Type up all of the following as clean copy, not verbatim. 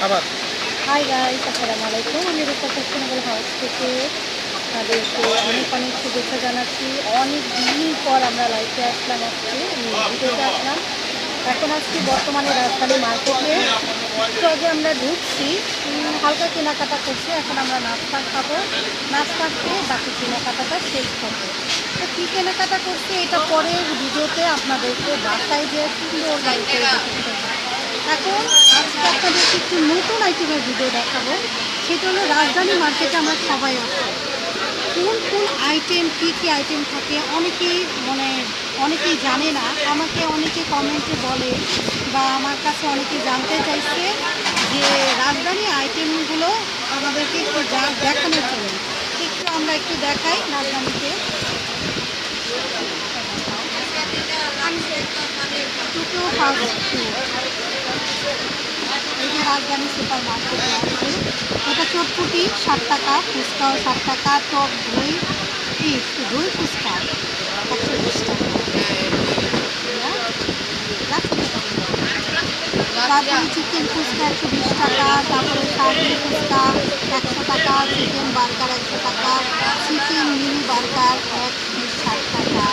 আবার hi guys, আসসালামু আলাইকুম। আমি রূপা ফ্যাশনেবল হাউস থেকে আপনাদেরকে অনেক অনেক শুভেচ্ছা জানাচ্ছি। অনেক দিন পর আমরা লাইভে আসলাম, আজকে ভিডিওতে আসলাম। এখন আসছি বর্তমানে রাজধানী মার্কেটে। একটু আগে আমরা ঢুকছি, হালকা কেনাকাটা করছি। এখন আমরা নাস্তা খাবো, নাস্তা খেয়ে বাকি কেনাকাটাটা শেষ করবো। তো কী কেনাকাটা করছি এটা পরের ভিডিওতে আপনাদেরকে বাসায় যে সুন্দর লাইভে দেখতে। এখন আজকে আপনাদেরকে একটু নতুন আইটেমের ভিডিও দেখাবো। সেটা হলো রাজধানী মার্কেটে আমরা সবাই আসি, কোন কোন আইটেম, কী কী আইটেম থাকে অনেকেই জানে না। আমাকে অনেকে কমেন্টে বলে বা আমার কাছে অনেকে জানতে চাইছে যে রাজধানী আইটেমগুলো আমাদেরকে একটু দেখানোর জন্য। আমরা একটু দেখাই রাজধানীতে। দুটো ফাস্ট ফুড, এই যে রাজধানী সুপার মার্কেটে আছে। এটা চটপুটি 60 টাকা, ফুচকাও 60 টাকা, টক দই দই ফুচকা 120 টাকা। তারপরে চিকেন ফুচকা 120 টাকা, তারপরে শার্লি ফুচকা 100 টাকা, চিকেন বার্গার 100 টাকা, চিকেন মিনি বার্গার 1 পিস 60 টাকা।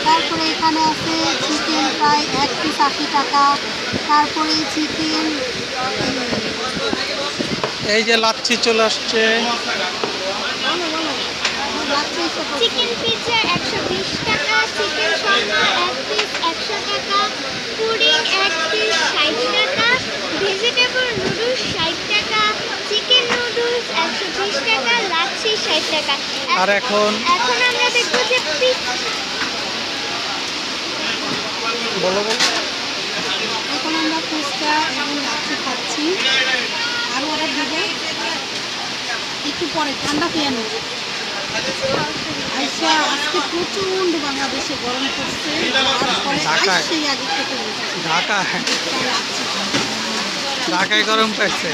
তারপরে এখানে আছে চিকেন ফ্রাই 1 পিস 80 টাকা। তারপরে চিকেন, এই যে লাচ্ছি চলে আসছে। চিকেন পিৎজা 120 টাকা, চিকেন শর্মা 1 পিস 100 টাকা, পুডিং 1 পিস 60 টাকা, ভেজিটেবল নুডলস 60 টাকা, চিকেন নুডলস 120 টাকা, লাচ্ছি 60 টাকা। আর এখন আমরা দেখবো যে বলো এখন আমরা ফুচকা এবং লাচ্ছি খাচ্ছি। আরও অর্ডার দেবো একটু পরে, ঠান্ডা পিয়ানো। আইসা আজকে প্রচণ্ড বাংলাদেশে গরম পড়ছে, তারপরে সেই আগে থেকে ঢাকায় গরম পাইছে।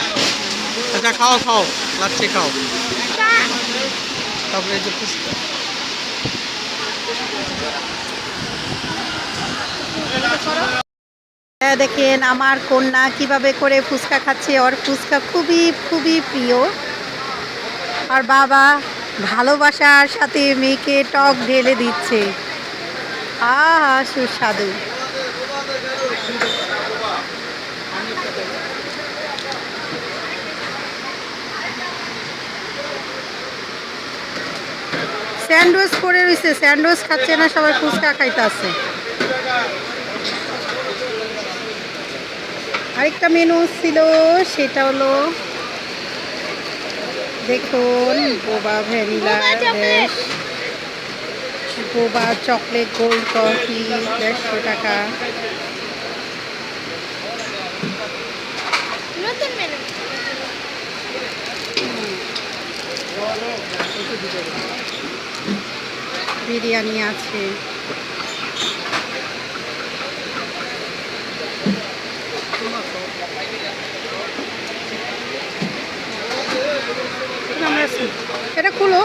আচ্ছা খাও খাও, লাচ্ছি খাও। তারপরে এই যে ফুচকা। দেখেন আমার কন্যা কিভাবে করে ফুচকা খাচ্ছে। ওর ফুচকা খুবই খুবই প্রিয়। আর বাবা ভালোবাসার সাথে মেয়েকে টক ঢেলে দিচ্ছে। আহা সুস্বাদু। স্যান্ডউইচ করে রয়েছে, স্যান্ডউইচ খাচ্ছে না, সবাই ফুচকা খাইতেছে। আরেকটা মেনু ছিল, সেটা হলো দেখুন বোবা ভ্যানিলা ড্যাশ, বোবা চকলেট গোল্ড কফি 150 টাকা। নতুন মেনু বিরিয়ানি আছে। এটা খুলো।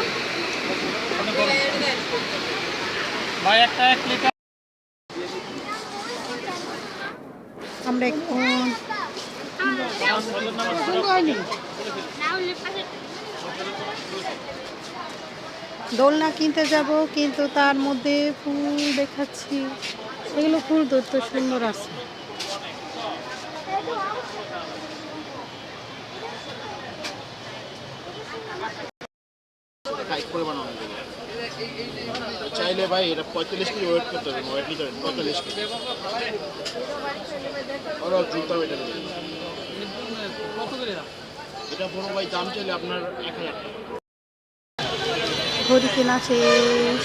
আমরা এখন দোলনা কিনতে যাব, কিন্তু তার মধ্যে ফুল দেখাচ্ছি। এগুলো ফুল তো সুন্দর আছে। চাইলে ভাই এটা 45 কেজি ওয়েট করতে হবে, ওয়েট নিতে হবে 45 কেজি। ওরা জুতা এটা বড় ভাই দাম চাইলে আপনার 1000 টাকা। ঘড়ি কেনা শেষ।